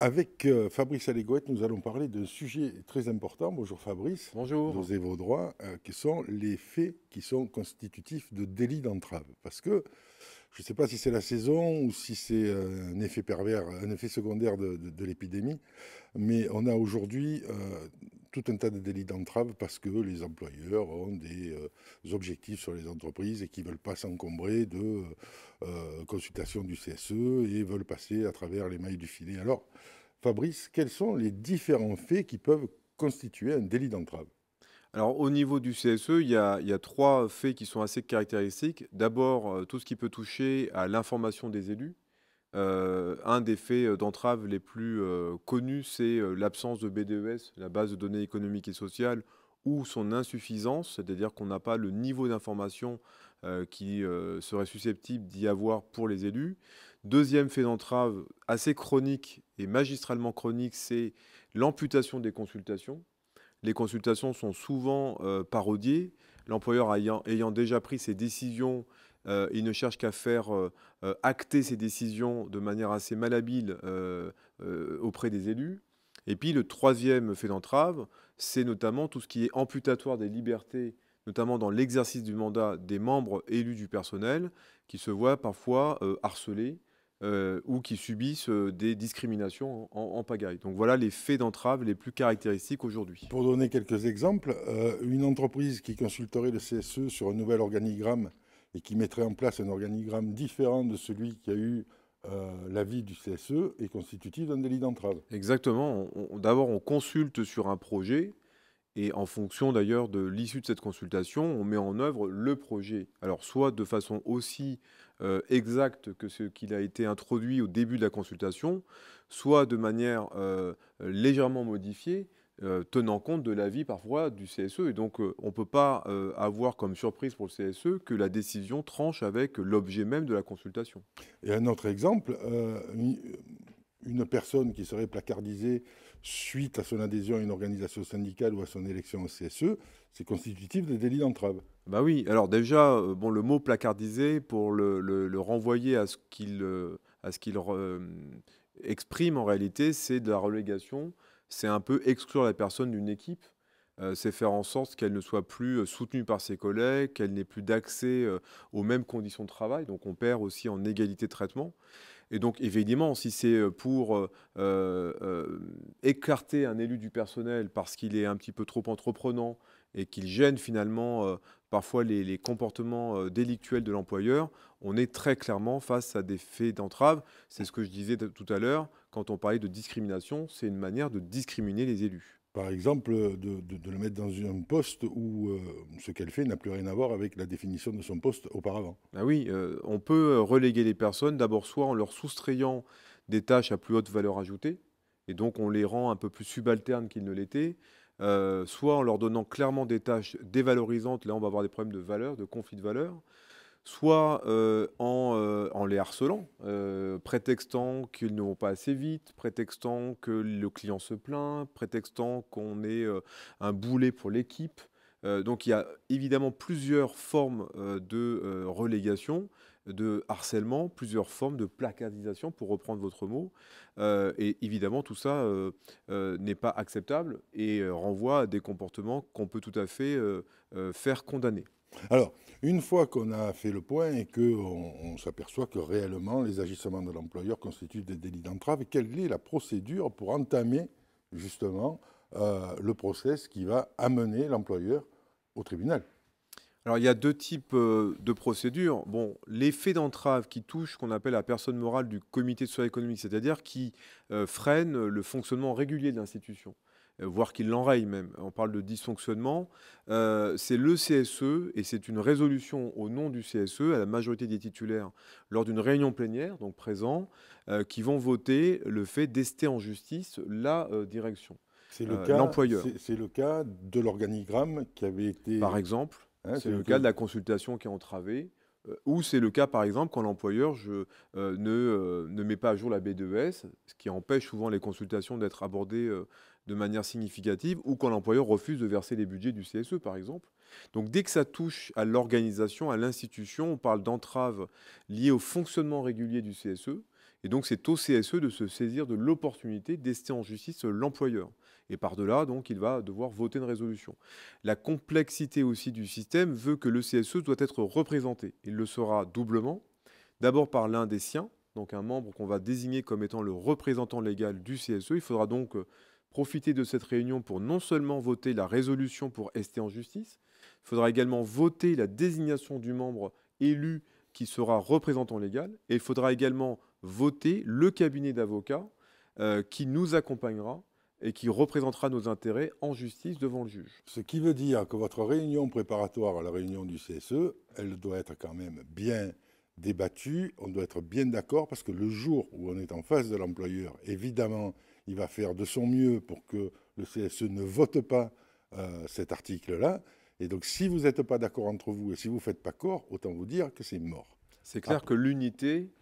Avec Fabrice Allégouette, nous allons parler d'un sujet très important. Bonjour Fabrice, Bonjour. d'Osez vos droits, qui sont les faits qui sont constitutifs de délit d'entrave. Parce que je ne sais pas si c'est la saison ou si c'est un effet pervers, un effet secondaire de l'épidémie, mais on a aujourd'hui tout un tas de délits d'entrave parce que les employeurs ont des objectifs sur les entreprises et qui ne veulent pas s'encombrer de consultations du CSE et veulent passer à travers les mailles du filet. Alors, Fabrice, quels sont les différents faits qui peuvent constituer un délit d'entrave? Alors, au niveau du CSE, il y a trois faits qui sont assez caractéristiques. D'abord, tout ce qui peut toucher à l'information des élus. Un des faits d'entrave les plus connus, c'est l'absence de BDES, la base de données économiques et sociales, ou son insuffisance, c'est-à-dire qu'on n'a pas le niveau d'information qui serait susceptible d'y avoir pour les élus. Deuxième fait d'entrave assez chronique et magistralement chronique, c'est l'amputation des consultations. Les consultations sont souvent parodiées. L'employeur ayant déjà pris ses décisions, il ne cherche qu'à faire acter ses décisions de manière assez malhabile auprès des élus. Et puis le troisième fait d'entrave, c'est notamment tout ce qui est amputatoire des libertés, notamment dans l'exercice du mandat des membres élus du personnel, qui se voient parfois harcelés ou qui subissent des discriminations en pagaille. Donc voilà les faits d'entrave les plus caractéristiques aujourd'hui. Pour donner quelques exemples, une entreprise qui consulterait le CSE sur un nouvel organigramme et qui mettrait en place un organigramme différent de celui qui a eu l'avis du CSE est constitutive d'un délit d'entrave. Exactement. D'abord, on consulte sur un projet et en fonction d'ailleurs de l'issue de cette consultation, on met en œuvre le projet. Alors soit de façon aussi exacte que ce qu'il a été introduit au début de la consultation, soit de manière légèrement modifiée, tenant compte de l'avis parfois du CSE. Et donc on ne peut pas avoir comme surprise pour le CSE que la décision tranche avec l'objet même de la consultation. Et un autre exemple, une personne qui serait placardisée suite à son adhésion à une organisation syndicale ou à son élection au CSE, c'est constitutif de délit d'entrave. Bah oui, alors déjà, bon, le mot placardisé, pour le renvoyer à ce qu'il exprime en réalité, c'est de la relégation. C'est un peu exclure la personne d'une équipe. C'est faire en sorte qu'elle ne soit plus soutenue par ses collègues, qu'elle n'ait plus d'accès aux mêmes conditions de travail. Donc on perd aussi en égalité de traitement. Et donc, évidemment, si c'est pour écarter un élu du personnel parce qu'il est un petit peu trop entreprenant et qu'il gêne finalement parfois les comportements délictuels de l'employeur, on est très clairement face à des faits d'entrave. C'est ce que je disais tout à l'heure, quand on parlait de discrimination, c'est une manière de discriminer les élus. Par exemple, de le mettre dans un poste où ce qu'elle fait n'a plus rien à voir avec la définition de son poste auparavant. Ah oui, on peut reléguer les personnes d'abord soit en leur soustrayant des tâches à plus haute valeur ajoutée, et donc on les rend un peu plus subalternes qu'ils ne l'étaient, soit en leur donnant clairement des tâches dévalorisantes, là on va avoir des problèmes de valeur, de conflit de valeur, soit en les harcelant, prétextant qu'ils ne vont pas assez vite, prétextant que le client se plaint, prétextant qu'on est un boulet pour l'équipe. Donc il y a évidemment plusieurs formes de relégation, de harcèlement, plusieurs formes de placardisation, pour reprendre votre mot. Et évidemment, tout ça n'est pas acceptable et renvoie à des comportements qu'on peut tout à fait faire condamner. Alors, une fois qu'on a fait le point et qu'on on s'aperçoit que réellement les agissements de l'employeur constituent des délits d'entrave, quelle est la procédure pour entamer justement le process qui va amener l'employeur au tribunal? Alors, il y a deux types de procédures. Bon, les faits d'entrave qui touchent ce qu'on appelle la personne morale du comité de soins économiques, c'est-à-dire qui freinent le fonctionnement régulier de l'institution, voire qui l'enrayent même. On parle de dysfonctionnement. C'est le CSE et c'est une résolution au nom du CSE à la majorité des titulaires lors d'une réunion plénière, donc présent, qui vont voter le fait d'ester en justice la direction, l'employeur. C'est le cas de l'organigramme qui avait été, Par exemple, hein, c'est qui avait le été, cas de la consultation qui est entravée, ou c'est le cas, par exemple, quand l'employeur ne met pas à jour la B2S, ce qui empêche souvent les consultations d'être abordées de manière significative, ou quand l'employeur refuse de verser les budgets du CSE, par exemple. Donc dès que ça touche à l'organisation, à l'institution, on parle d'entrave liée au fonctionnement régulier du CSE. Et donc, c'est au CSE de se saisir de l'opportunité d'ester en justice l'employeur. Et par-delà, donc, il va devoir voter une résolution. La complexité aussi du système veut que le CSE doit être représenté. Il le sera doublement. D'abord par l'un des siens, donc un membre qu'on va désigner comme étant le représentant légal du CSE. Il faudra donc profiter de cette réunion pour non seulement voter la résolution pour ester en justice, il faudra également voter la désignation du membre élu qui sera représentant légal, et il faudra également voter le cabinet d'avocats qui nous accompagnera et qui représentera nos intérêts en justice devant le juge. Ce qui veut dire que votre réunion préparatoire à la réunion du CSE, elle doit être quand même bien débattue, on doit être bien d'accord, parce que le jour où on est en face de l'employeur, évidemment, il va faire de son mieux pour que le CSE ne vote pas cet article-là. Et donc, si vous n'êtes pas d'accord entre vous et si vous ne faites pas corps, autant vous dire que c'est mort. C'est clair que l'unité,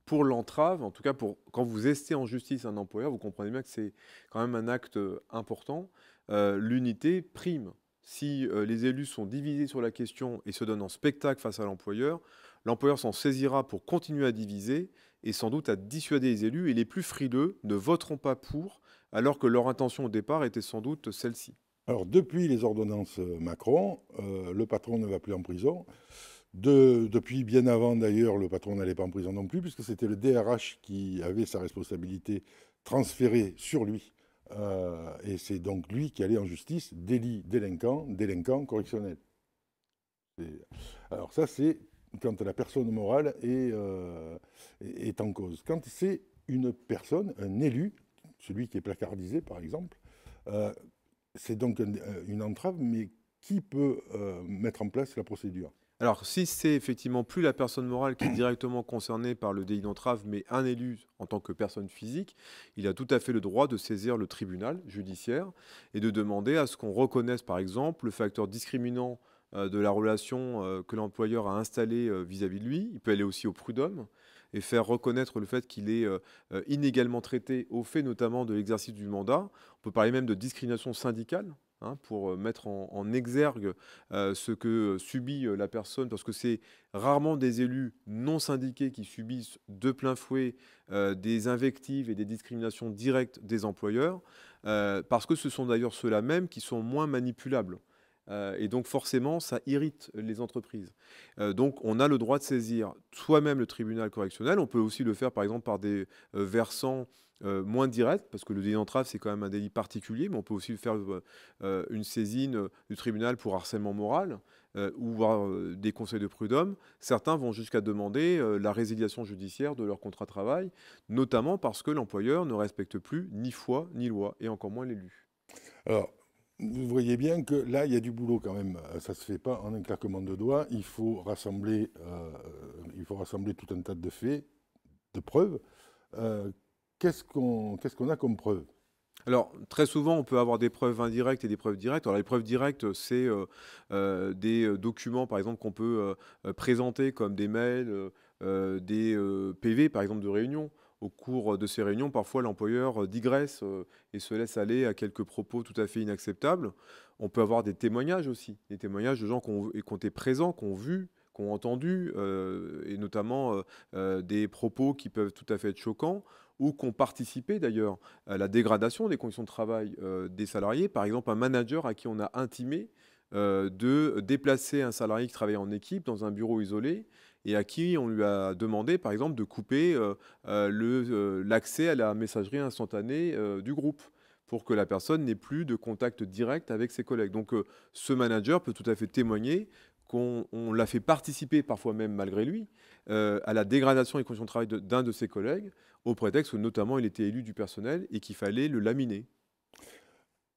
pour l'entrave, en tout cas quand vous estez en justice un employeur, vous comprenez bien que c'est quand même un acte important. L'unité prime. Si les élus sont divisés sur la question et se donnent en spectacle face à l'employeur s'en saisira pour continuer à diviser et sans doute à dissuader les élus. Et les plus frileux ne voteront pas pour, alors que leur intention au départ était sans doute celle-ci. Alors, depuis les ordonnances Macron, le patron ne va plus en prison. Depuis bien avant, d'ailleurs, le patron n'allait pas en prison non plus, puisque c'était le DRH qui avait sa responsabilité transférée sur lui. Et c'est donc lui qui allait en justice, délinquant correctionnel. Alors ça, c'est quand la personne morale est en cause. Quand c'est une personne, un élu, celui qui est placardisé par exemple, c'est donc une entrave, mais qui peut mettre en place la procédure? Alors, si c'est effectivement plus la personne morale qui est directement concernée par le délit d'entrave, mais un élu en tant que personne physique, il a tout à fait le droit de saisir le tribunal judiciaire et de demander à ce qu'on reconnaisse, par exemple, le facteur discriminant de la relation que l'employeur a installée vis-à-vis de lui. Il peut aller aussi au prud'homme et faire reconnaître le fait qu'il est inégalement traité au fait notamment de l'exercice du mandat. On peut parler même de discrimination syndicale, pour mettre en exergue ce que subit la personne, parce que c'est rarement des élus non syndiqués qui subissent de plein fouet des invectives et des discriminations directes des employeurs, parce que ce sont d'ailleurs ceux-là même qui sont moins manipulables. Et donc forcément, ça irrite les entreprises. Donc on a le droit de saisir soi-même le tribunal correctionnel. On peut aussi le faire par exemple par des versants moins directs, parce que le délit d'entrave, c'est quand même un délit particulier, mais on peut aussi faire une saisine du tribunal pour harcèlement moral ou voir des conseils de prud'homme. Certains vont jusqu'à demander la résiliation judiciaire de leur contrat de travail, notamment parce que l'employeur ne respecte plus ni foi ni loi, et encore moins l'élu. Alors, vous voyez bien que là, il y a du boulot quand même. Ça ne se fait pas en un claquement de doigts. Il faut rassembler tout un tas de faits, de preuves. Qu'est-ce qu'on a comme preuves? Alors, très souvent, on peut avoir des preuves indirectes et des preuves directes. Alors, les preuves directes, c'est des documents, par exemple, qu'on peut présenter comme des mails, des PV, par exemple, de réunion. Au cours de ces réunions, parfois, l'employeur digresse et se laisse aller à quelques propos tout à fait inacceptables. On peut avoir des témoignages aussi, des témoignages de gens qui ont été présents, qui ont vu, qui ont entendu, et notamment des propos qui peuvent tout à fait être choquants, ou qui ont participé d'ailleurs à la dégradation des conditions de travail des salariés. Par exemple, un manager à qui on a intimé de déplacer un salarié qui travaillait en équipe dans un bureau isolé et à qui on lui a demandé, par exemple, de couper l'accès à la messagerie instantanée du groupe pour que la personne n'ait plus de contact direct avec ses collègues. Donc ce manager peut tout à fait témoigner qu'on l'a fait participer, parfois même malgré lui, à la dégradation des conditions de travail d'un de ses collègues, au prétexte que notamment il était élu du personnel et qu'il fallait le laminer.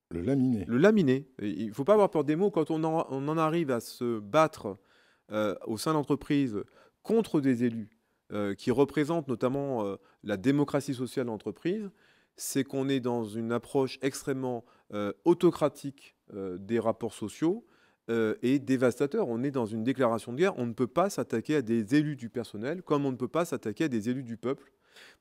Le laminer. Le laminer. Il ne faut pas avoir peur des mots. Quand on en arrive à se battre au sein de l'entreprise contre des élus qui représentent notamment la démocratie sociale de l'entreprise, c'est qu'on est dans une approche extrêmement autocratique des rapports sociaux et dévastateur. On est dans une déclaration de guerre. On ne peut pas s'attaquer à des élus du personnel comme on ne peut pas s'attaquer à des élus du peuple,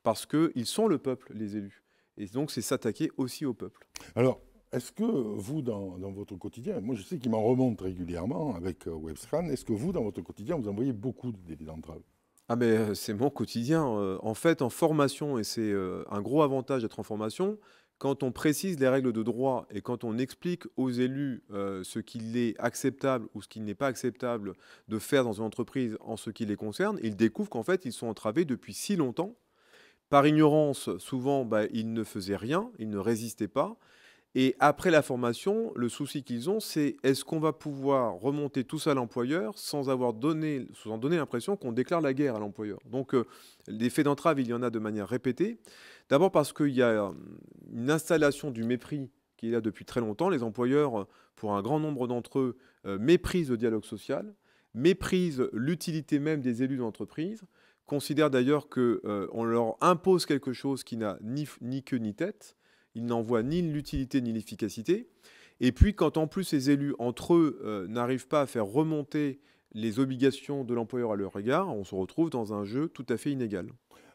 parce qu'ils sont le peuple, les élus. Et donc, c'est s'attaquer aussi au peuple. Alors, est-ce que vous, dans votre quotidien, moi je sais qu'il m'en remonte régulièrement avec WebScan, est-ce que vous, dans votre quotidien, vous envoyez beaucoup de délits d'entrave? Ah mais c'est mon quotidien, en fait, en formation et c'est, un gros avantage d'être en formation, quand on précise les règles de droit et quand on explique aux élus, ce qu'il est acceptable ou ce qu'il n'est pas acceptable de faire dans une entreprise en ce qui les concerne, ils découvrent qu'en fait, ils sont entravés depuis si longtemps. Par ignorance, souvent, bah, ils ne faisaient rien, ils ne résistaient pas. Et après la formation, le souci qu'ils ont, c'est est-ce qu'on va pouvoir remonter tout ça à l'employeur sans en donner l'impression qu'on déclare la guerre à l'employeur. Donc, les faits d'entrave, il y en a de manière répétée. D'abord parce qu'il y a une installation du mépris qui est là depuis très longtemps. Les employeurs, pour un grand nombre d'entre eux, méprisent le dialogue social, méprisent l'utilité même des élus de l'entreprise, considèrent d'ailleurs qu'on leur impose quelque chose qui n'a ni queue ni tête. Ils n'en voient ni l'utilité ni l'efficacité. Et puis, quand en plus ces élus, entre eux, n'arrivent pas à faire remonter les obligations de l'employeur à leur égard, on se retrouve dans un jeu tout à fait inégal.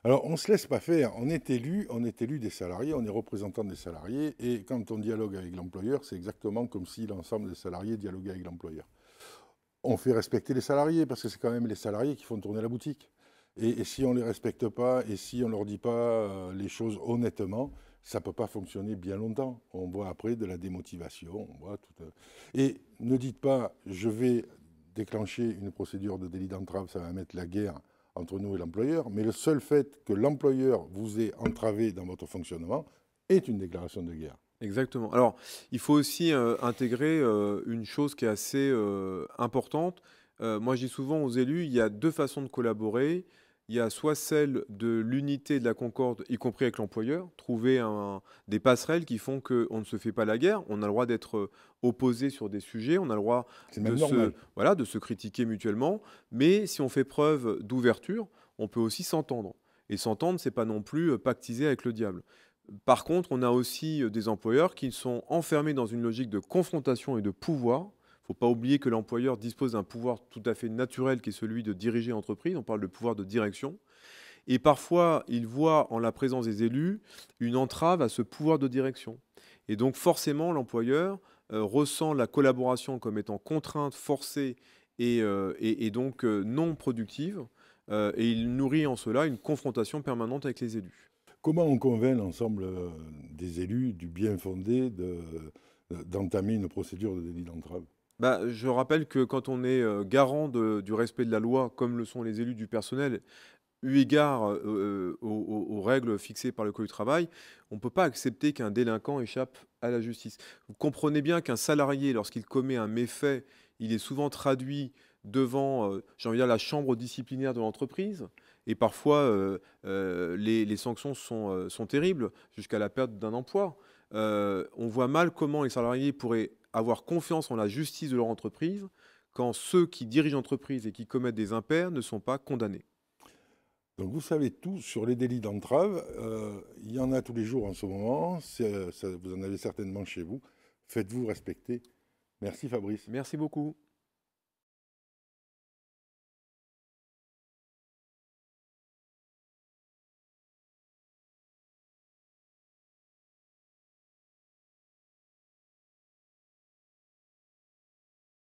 Alors, on ne se laisse pas faire. On est élu des salariés, on est représentant des salariés, et quand on dialogue avec l'employeur, c'est exactement comme si l'ensemble des salariés dialoguaient avec l'employeur. On fait respecter les salariés, parce que c'est quand même les salariés qui font tourner la boutique. Et si on ne les respecte pas, et si on ne leur dit pas les choses honnêtement, ça ne peut pas fonctionner bien longtemps. On voit après de la démotivation. On voit tout, et ne dites pas, je vais déclencher une procédure de délit d'entrave, ça va mettre la guerre entre nous et l'employeur, mais le seul fait que l'employeur vous ait entravé dans votre fonctionnement est une déclaration de guerre. Exactement. Alors, il faut aussi intégrer une chose qui est assez importante. Moi, je dis souvent aux élus, il y a deux façons de collaborer. Il y a soit celle de l'unité de la concorde, y compris avec l'employeur, trouver des passerelles qui font qu'on ne se fait pas la guerre. On a le droit d'être opposés sur des sujets, on a le droit C'est même normal. voilà, de se critiquer mutuellement. Mais si on fait preuve d'ouverture, on peut aussi s'entendre. Et s'entendre, c'est pas non plus pactiser avec le diable. Par contre, on a aussi des employeurs qui sont enfermés dans une logique de confrontation et de pouvoir. Il ne faut pas oublier que l'employeur dispose d'un pouvoir tout à fait naturel qui est celui de diriger l'entreprise. On parle de pouvoir de direction. Et parfois, il voit en la présence des élus une entrave à ce pouvoir de direction. Et donc forcément, l'employeur ressent la collaboration comme étant contrainte, forcée et donc non productive. Et il nourrit en cela une confrontation permanente avec les élus. Comment on convainc l'ensemble des élus du bien fondé d'entamer une procédure de délit d'entrave? Bah, je rappelle que quand on est garant du respect de la loi, comme le sont les élus du personnel, eu égard aux règles fixées par le Code du travail, on ne peut pas accepter qu'un délinquant échappe à la justice. Vous comprenez bien qu'un salarié, lorsqu'il commet un méfait, il est souvent traduit devant, j'ai envie de dire, la chambre disciplinaire de l'entreprise. Et parfois, les sanctions sont terribles, jusqu'à la perte d'un emploi. On voit mal comment les salariés pourraient avoir confiance en la justice de leur entreprise quand ceux qui dirigent l'entreprise et qui commettent des impairs ne sont pas condamnés. Donc vous savez tout sur les délits d'entrave. Il y en a tous les jours en ce moment. Vous en avez certainement chez vous. Faites-vous respecter. Merci Fabrice. Merci beaucoup.